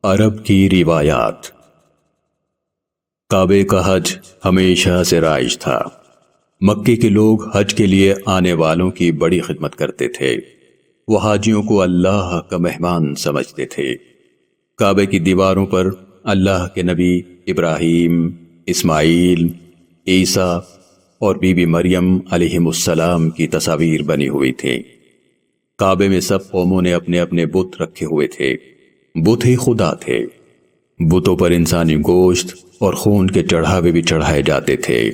عرب کی روایات۔ کعبے کا حج ہمیشہ سے رائج تھا۔ مکے کے لوگ حج کے لیے آنے والوں کی بڑی خدمت کرتے تھے۔ وہ حاجیوں کو اللہ کا مہمان سمجھتے تھے۔ کعبے کی دیواروں پر اللہ کے نبی ابراہیم، اسماعیل، عیسیٰ اور بی بی مریم علیہم السلام کی تصاویر بنی ہوئی تھیں۔ کعبے میں سب قوموں نے اپنے اپنے بت رکھے ہوئے تھے۔ بت ہی خدا تھے۔ بتوں پر انسانی گوشت اور خون کے چڑھاوے بھی چڑھائے جاتے تھے۔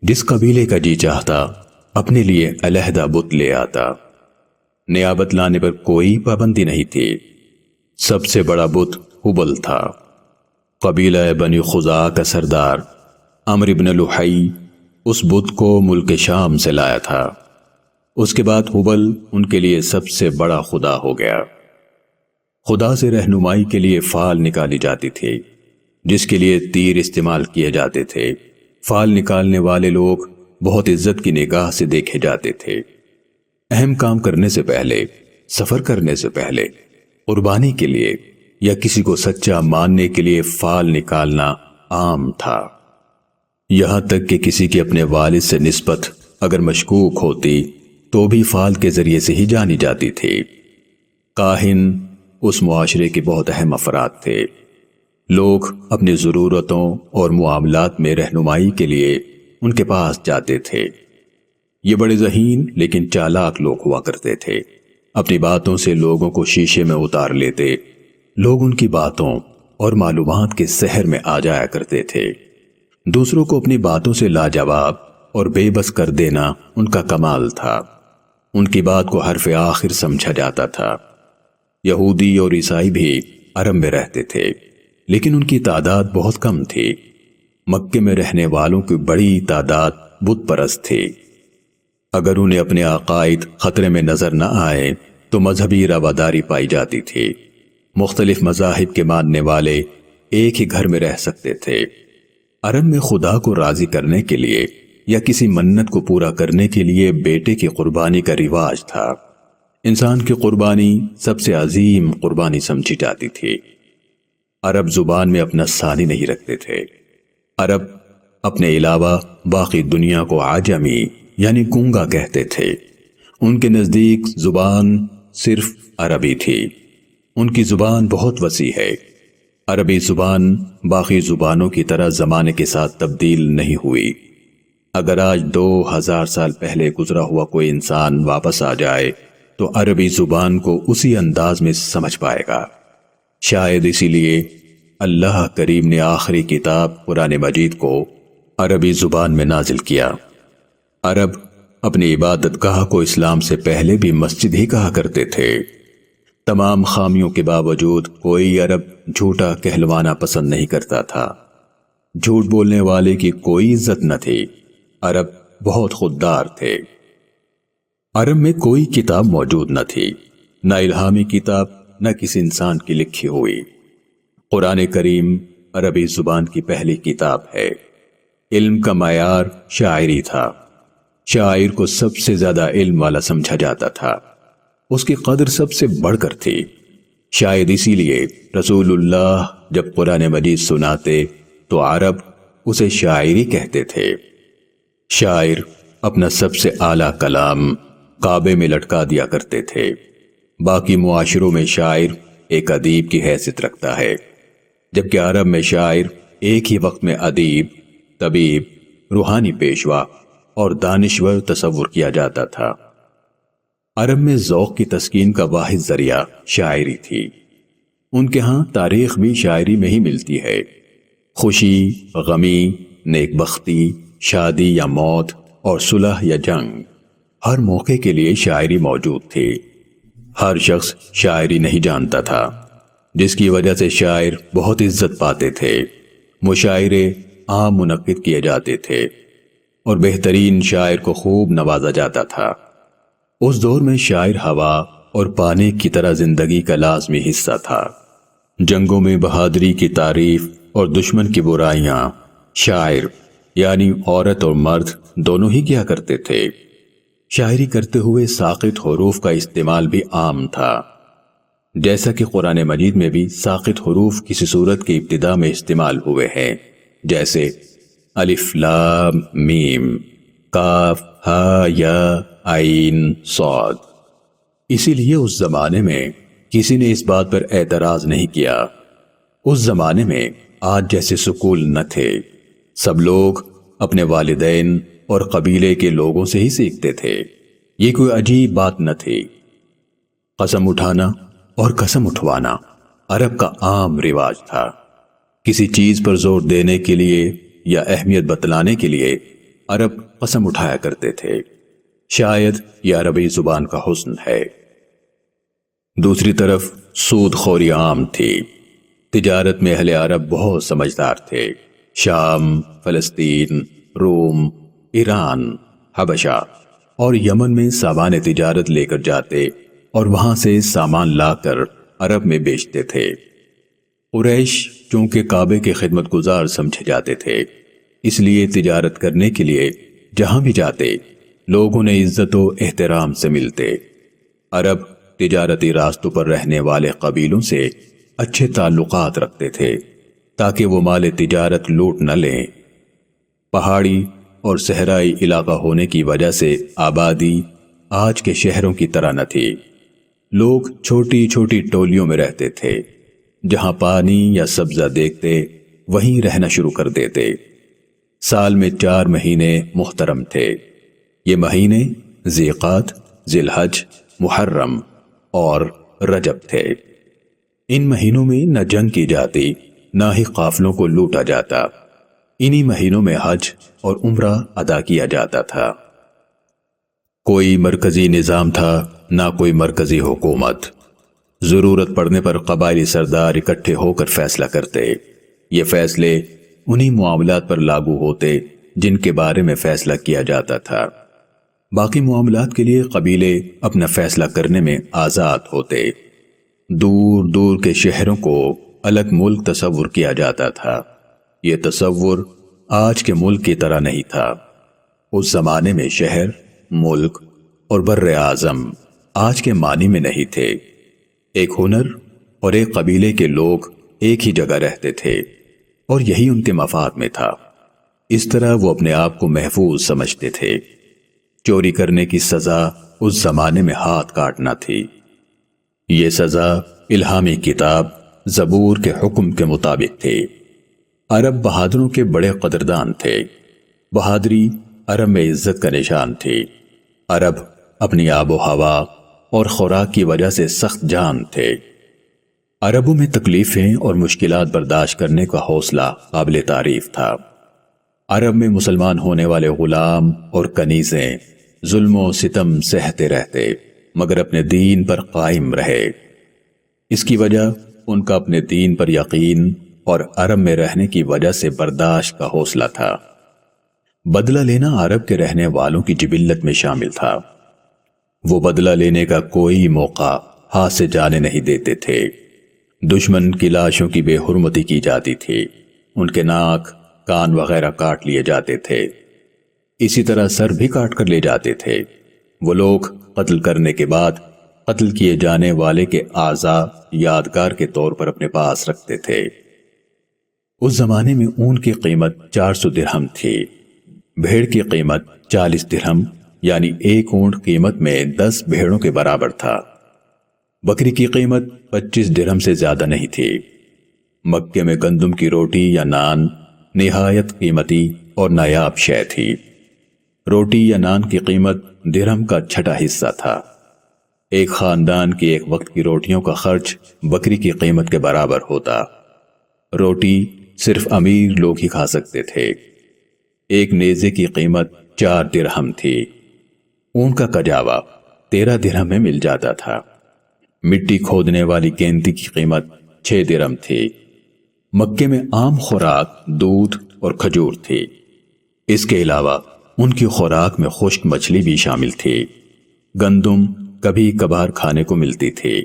جس قبیلے کا جی چاہتا اپنے لیے علیحدہ بت لے آتا۔ نیابت لانے پر کوئی پابندی نہیں تھی۔ سب سے بڑا بت حبل تھا۔ قبیلہ بنی خزاعہ کا سردار عمرو بن لحی اس بت کو ملک شام سے لایا تھا۔ اس کے بعد حبل ان کے لیے سب سے بڑا خدا ہو گیا۔ خدا سے رہنمائی کے لیے فال نکالی جاتی تھی، جس کے لیے تیر استعمال کیے جاتے تھے۔ فال نکالنے والے لوگ بہت عزت کی نگاہ سے دیکھے جاتے تھے۔ اہم کام کرنے سے پہلے، سفر کرنے سے پہلے، قربانی کے لیے یا کسی کو سچا ماننے کے لیے فال نکالنا عام تھا۔ یہاں تک کہ کسی کے اپنے والد سے نسبت اگر مشکوک ہوتی تو بھی فال کے ذریعے سے ہی جانی جاتی تھی۔ کاہن اس معاشرے کے بہت اہم افراد تھے۔ لوگ اپنی ضرورتوں اور معاملات میں رہنمائی کے لیے ان کے پاس جاتے تھے۔ یہ بڑے ذہین لیکن چالاک لوگ ہوا کرتے تھے۔ اپنی باتوں سے لوگوں کو شیشے میں اتار لیتے۔ لوگ ان کی باتوں اور معلومات کے سحر میں آ جایا کرتے تھے۔ دوسروں کو اپنی باتوں سے لاجواب اور بے بس کر دینا ان کا کمال تھا۔ ان کی بات کو حرف آخر سمجھا جاتا تھا۔ یہودی اور عیسائی بھی عرب میں رہتے تھے، لیکن ان کی تعداد بہت کم تھی۔ مکے میں رہنے والوں کی بڑی تعداد بت پرست تھی۔ اگر انہیں اپنے عقائد خطرے میں نظر نہ آئے تو مذہبی رواداری پائی جاتی تھی۔ مختلف مذاہب کے ماننے والے ایک ہی گھر میں رہ سکتے تھے۔ عرب میں خدا کو راضی کرنے کے لیے یا کسی منت کو پورا کرنے کے لیے بیٹے کی قربانی کا رواج تھا۔ انسان کی قربانی سب سے عظیم قربانی سمجھی جاتی تھی۔ عرب زبان میں اپنا ثانی نہیں رکھتے تھے۔ عرب اپنے علاوہ باقی دنیا کو عجمی یعنی گونگا کہتے تھے۔ ان کے نزدیک زبان صرف عربی تھی۔ ان کی زبان بہت وسیع ہے۔ عربی زبان باقی زبانوں کی طرح زمانے کے ساتھ تبدیل نہیں ہوئی۔ اگر آج 2000 سال پہلے گزرا ہوا کوئی انسان واپس آ جائے تو عربی زبان کو اسی انداز میں سمجھ پائے گا۔ شاید اسی لیے اللہ کریم نے آخری کتاب قرآن مجید کو عربی زبان میں نازل کیا۔ عرب اپنی عبادت گاہ کو اسلام سے پہلے بھی مسجد ہی کہا کرتے تھے۔ تمام خامیوں کے باوجود کوئی عرب جھوٹا کہلوانا پسند نہیں کرتا تھا۔ جھوٹ بولنے والے کی کوئی عزت نہ تھی۔ عرب بہت خوددار تھے۔ عرب میں کوئی کتاب موجود نہ تھی، نہ الہامی کتاب، نہ کسی انسان کی لکھی ہوئی۔ قرآن کریم عربی زبان کی پہلی کتاب ہے۔ علم کا معیار شاعری تھا۔ شاعر کو سب سے زیادہ علم والا سمجھا جاتا تھا۔ اس کی قدر سب سے بڑھ کر تھی۔ شاید اسی لیے رسول اللہ جب قرآن مجید سناتے تو عرب اسے شاعری کہتے تھے۔ شاعر اپنا سب سے اعلیٰ کلام کعبے میں لٹکا دیا کرتے تھے۔ باقی معاشروں میں شاعر ایک ادیب کی حیثیت رکھتا ہے، جبکہ عرب میں شاعر ایک ہی وقت میں ادیب، طبیب، روحانی پیشوا اور دانشور تصور کیا جاتا تھا۔ عرب میں ذوق کی تسکین کا واحد ذریعہ شاعری تھی۔ ان کے ہاں تاریخ بھی شاعری میں ہی ملتی ہے۔ خوشی، غمی، نیک بختی، شادی یا موت اور صلح یا جنگ، ہر موقع کے لیے شاعری موجود تھی۔ ہر شخص شاعری نہیں جانتا تھا، جس کی وجہ سے شاعر بہت عزت پاتے تھے۔ مشاعرے عام منعقد کیے جاتے تھے اور بہترین شاعر کو خوب نوازا جاتا تھا۔ اس دور میں شاعر ہوا اور پانی کی طرح زندگی کا لازمی حصہ تھا۔ جنگوں میں بہادری کی تعریف اور دشمن کی برائیاں شاعر یعنی عورت اور مرد دونوں ہی کیا کرتے تھے۔ شاعری کرتے ہوئے ساقط حروف کا استعمال بھی عام تھا۔ جیسا کہ قرآن مجید میں بھی ساقط حروف کسی صورت کی ابتدا میں استعمال ہوئے ہیں، جیسے الف لام میم، کاف ہا یا عین صاد۔ اسی لیے اس زمانے میں کسی نے اس بات پر اعتراض نہیں کیا۔ اس زمانے میں آج جیسے سکول نہ تھے، سب لوگ اپنے والدین اور قبیلے کے لوگوں سے ہی سیکھتے تھے۔ یہ کوئی عجیب بات نہ تھی۔ قسم اٹھانا اور قسم اٹھوانا عرب کا عام رواج تھا۔ کسی چیز پر زور دینے کے لیے یا اہمیت بتلانے کے لیے عرب قسم اٹھایا کرتے تھے۔ شاید یہ عربی زبان کا حسن ہے۔ دوسری طرف سود خوری عام تھی۔ تجارت میں اہل عرب بہت سمجھدار تھے۔ شام، فلسطین، روم، ایران، حبشہ اور یمن میں سامان تجارت لے کر جاتے اور وہاں سے سامان لا کر عرب میں بیچتے تھے۔ قریش چونکہ کعبے کے خدمت گزار سمجھے جاتے تھے، اس لیے تجارت کرنے کے لیے جہاں بھی جاتے لوگ انہیں عزت و احترام سے ملتے۔ عرب تجارتی راستوں پر رہنے والے قبیلوں سے اچھے تعلقات رکھتے تھے تاکہ وہ مال تجارت لوٹ نہ لیں۔ پہاڑی اور صحرائی علاقہ ہونے کی وجہ سے آبادی آج کے شہروں کی طرح نہ تھی۔ لوگ چھوٹی چھوٹی ٹولیوں میں رہتے تھے، جہاں پانی یا سبزہ دیکھتے وہیں رہنا شروع کر دیتے۔ سال میں 4 مہینے محترم تھے۔ یہ مہینے ذیقعد، ذی الحج، محرم اور رجب تھے۔ ان مہینوں میں نہ جنگ کی جاتی نہ ہی قافلوں کو لوٹا جاتا۔ انہی مہینوں میں حج اور عمرہ ادا کیا جاتا تھا۔ کوئی مرکزی نظام تھا نہ کوئی مرکزی حکومت۔ ضرورت پڑنے پر قبائلی سردار اکٹھے ہو کر فیصلہ کرتے۔ یہ فیصلے انہی معاملات پر لاگو ہوتے جن کے بارے میں فیصلہ کیا جاتا تھا۔ باقی معاملات کے لیے قبیلے اپنا فیصلہ کرنے میں آزاد ہوتے۔ دور دور کے شہروں کو الگ ملک تصور کیا جاتا تھا۔ یہ تصور آج کے ملک کی طرح نہیں تھا۔ اس زمانے میں شہر، ملک اور بر اعظم آج کے معنی میں نہیں تھے۔ ایک ہنر اور ایک قبیلے کے لوگ ایک ہی جگہ رہتے تھے اور یہی ان کے مفاد میں تھا۔ اس طرح وہ اپنے آپ کو محفوظ سمجھتے تھے۔ چوری کرنے کی سزا اس زمانے میں ہاتھ کاٹنا تھی۔ یہ سزا الہامی کتاب زبور کے حکم کے مطابق تھی۔ عرب بہادروں کے بڑے قدردان تھے۔ بہادری عرب میں عزت کا نشان تھی۔ عرب اپنی آب و ہوا اور خوراک کی وجہ سے سخت جان تھے۔ عربوں میں تکلیفیں اور مشکلات برداشت کرنے کا حوصلہ قابل تعریف تھا۔ عرب میں مسلمان ہونے والے غلام اور کنیزیں ظلم و ستم سہتے رہتے مگر اپنے دین پر قائم رہے۔ اس کی وجہ ان کا اپنے دین پر یقین اور عرب میں رہنے کی وجہ سے برداشت کا حوصلہ تھا۔ بدلہ لینا عرب کے رہنے والوں کی جبلت میں شامل تھا۔ وہ بدلہ لینے کا کوئی موقع ہاتھ سے جانے نہیں دیتے تھے۔ دشمن کی لاشوں کی بے حرمتی کی جاتی تھی۔ ان کے ناک، کان وغیرہ کاٹ لیے جاتے تھے۔ اسی طرح سر بھی کاٹ کر لے جاتے تھے۔ وہ لوگ قتل کرنے کے بعد قتل کیے جانے والے کے اعضاء یادگار کے طور پر اپنے پاس رکھتے تھے۔ اس زمانے میں اون کی قیمت 400 درہم تھی۔ بھیڑ کی قیمت 40 درہم یعنی ایک اونٹ قیمت میں 10 بھیڑوں کے برابر تھا۔ بکری کی قیمت 25 درہم سے زیادہ نہیں تھی۔ مکے میں گندم کی روٹی یا نان نہایت قیمتی اور نایاب شے تھی۔ روٹی یا نان کی قیمت درہم کا 6واں حصہ تھا۔ ایک خاندان کی ایک وقت کی روٹیوں کا خرچ بکری کی قیمت کے برابر ہوتا۔ روٹی صرف امیر لوگ ہی کھا سکتے تھے۔ ایک نیزے کی قیمت 4 درہم تھی۔ اون کا کجاوا 13 درہم میں مل جاتا تھا۔ مٹی کھودنے والی گینتی کی قیمت 6 درہم تھی۔ مکے میں عام خوراک دودھ اور کھجور تھی۔ اس کے علاوہ ان کی خوراک میں خشک مچھلی بھی شامل تھی۔ گندم کبھی کبھار کھانے کو ملتی تھی۔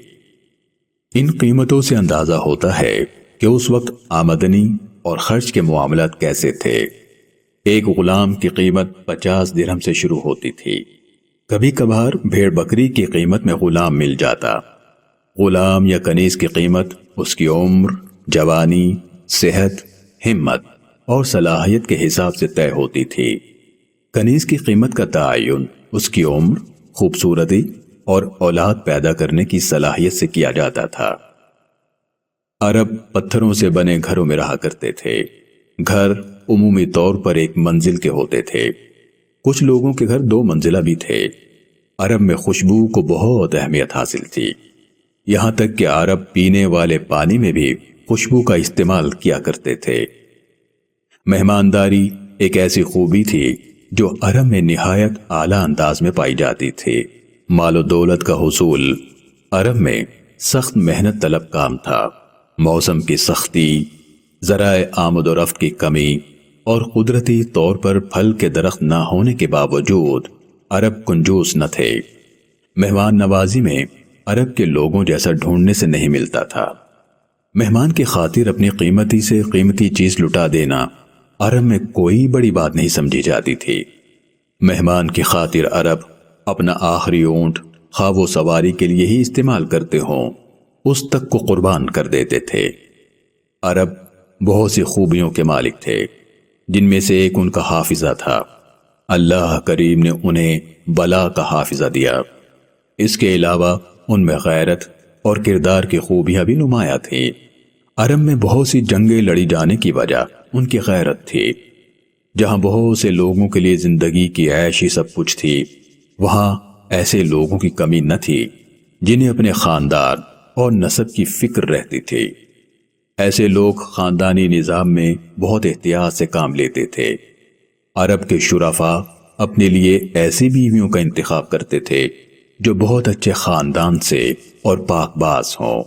ان قیمتوں سے اندازہ ہوتا ہے کہ اس وقت آمدنی اور خرچ کے معاملات کیسے تھے۔ ایک غلام کی قیمت 50 درہم سے شروع ہوتی تھی۔ کبھی کبھار بھیڑ بکری کی قیمت میں غلام مل جاتا۔ غلام یا کنیز کی قیمت اس کی عمر، جوانی، صحت، ہمت اور صلاحیت کے حساب سے طے ہوتی تھی۔ کنیز کی قیمت کا تعین اس کی عمر، خوبصورتی اور اولاد پیدا کرنے کی صلاحیت سے کیا جاتا تھا۔ عرب پتھروں سے بنے گھروں میں رہا کرتے تھے۔ گھر عمومی طور پر ایک منزل کے ہوتے تھے، کچھ لوگوں کے گھر 2 منزلہ بھی تھے۔ عرب میں خوشبو کو بہت اہمیت حاصل تھی، یہاں تک کہ عرب پینے والے پانی میں بھی خوشبو کا استعمال کیا کرتے تھے۔ مہمانداری ایک ایسی خوبی تھی جو عرب میں نہایت اعلیٰ انداز میں پائی جاتی تھی۔ مال و دولت کا حصول عرب میں سخت محنت طلب کام تھا۔ موسم کی سختی، ذرائع آمد و رفت کی کمی اور قدرتی طور پر پھل کے درخت نہ ہونے کے باوجود عرب کنجوس نہ تھے۔ مہمان نوازی میں عرب کے لوگوں جیسا ڈھونڈنے سے نہیں ملتا تھا۔ مہمان کی خاطر اپنی قیمتی سے قیمتی چیز لٹا دینا عرب میں کوئی بڑی بات نہیں سمجھی جاتی تھی۔ مہمان کی خاطر عرب اپنا آخری اونٹ خواہ وہ سواری کے لیے ہی استعمال کرتے ہوں، اس تک کو قربان کر دیتے تھے۔ عرب بہت سی خوبیوں کے مالک تھے، جن میں سے ایک ان کا حافظہ تھا۔ اللہ کریم نے انہیں بلا کا حافظہ دیا۔ اس کے علاوہ ان میں غیرت اور کردار کی خوبیاں بھی نمایاں تھیں۔ عرب میں بہت سی جنگیں لڑی جانے کی وجہ ان کی غیرت تھی۔ جہاں بہت سے لوگوں کے لیے زندگی کی عیش ہی سب کچھ تھی، وہاں ایسے لوگوں کی کمی نہ تھی جنہیں اپنے خاندان اور نسب کی فکر رہتی تھی۔ ایسے لوگ خاندانی نظام میں بہت احتیاط سے کام لیتے تھے۔ عرب کے شرفاء اپنے لیے ایسی بیویوں کا انتخاب کرتے تھے جو بہت اچھے خاندان سے اور پاک باز ہوں۔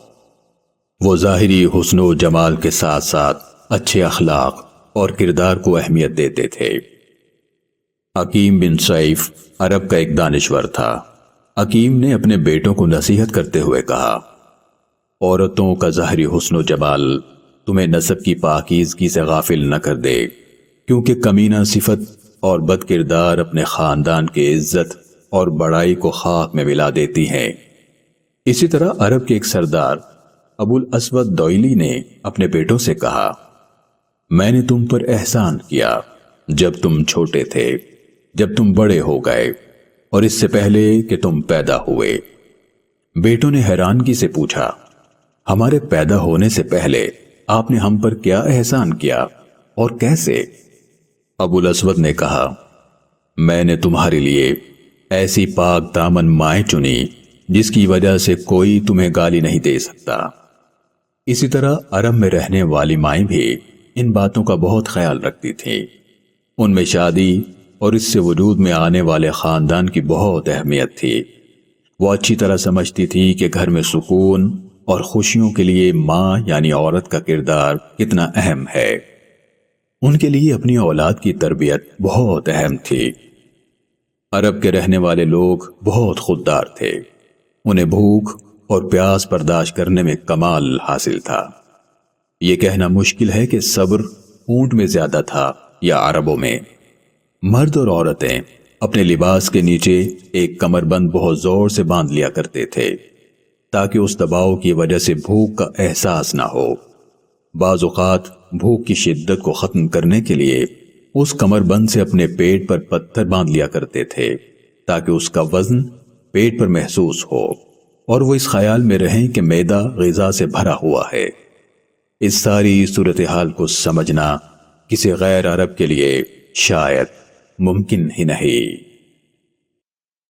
وہ ظاہری حسن و جمال کے ساتھ ساتھ اچھے اخلاق اور کردار کو اہمیت دیتے تھے۔ حکیم بن سیف عرب کا ایک دانشور تھا۔ حکیم نے اپنے بیٹوں کو نصیحت کرتے ہوئے کہا، عورتوں کا ظاہری حسن و جمال تمہیں نسب کی پاکیزگی سے غافل نہ کر دے، کیونکہ کمینہ صفت اور بد کردار اپنے خاندان کی عزت اور بڑائی کو خاک میں ملا دیتی ہیں۔ اسی طرح عرب کے ایک سردار ابو الاسود دوئلی نے اپنے بیٹوں سے کہا، میں نے تم پر احسان کیا جب تم چھوٹے تھے، جب تم بڑے ہو گئے اور اس سے پہلے کہ تم پیدا ہوئے۔ بیٹوں نے حیرانگی سے پوچھا، ہمارے پیدا ہونے سے پہلے آپ نے ہم پر کیا احسان کیا اور کیسے؟ ابو الاسود نے کہا، میں نے تمہارے لیے ایسی پاک دامن مائیں چنی جس کی وجہ سے کوئی تمہیں گالی نہیں دے سکتا۔ اسی طرح عرب میں رہنے والی مائیں بھی ان باتوں کا بہت خیال رکھتی تھیں۔ ان میں شادی اور اس سے وجود میں آنے والے خاندان کی بہت اہمیت تھی۔ وہ اچھی طرح سمجھتی تھی کہ گھر میں سکون اور خوشیوں کے لیے ماں یعنی عورت کا کردار کتنا اہم ہے۔ ان کے لیے اپنی اولاد کی تربیت بہت اہم تھی۔ عرب کے رہنے والے لوگ بہت خوددار تھے۔ انہیں بھوک اور پیاس برداشت کرنے میں کمال حاصل تھا۔ یہ کہنا مشکل ہے کہ صبر اونٹ میں زیادہ تھا یا عربوں میں۔ مرد اور عورتیں اپنے لباس کے نیچے ایک کمر بند بہت زور سے باندھ لیا کرتے تھے تاکہ اس دباؤ کی وجہ سے بھوک کا احساس نہ ہو۔ بعض اوقات بھوک کی شدت کو ختم کرنے کے لیے اس کمر بند سے اپنے پیٹ پر پتھر باندھ لیا کرتے تھے تاکہ اس کا وزن پیٹ پر محسوس ہو اور وہ اس خیال میں رہیں کہ معدہ غذا سے بھرا ہوا ہے۔ اس ساری صورتحال کو سمجھنا کسی غیر عرب کے لیے شاید ممکن ہی نہیں۔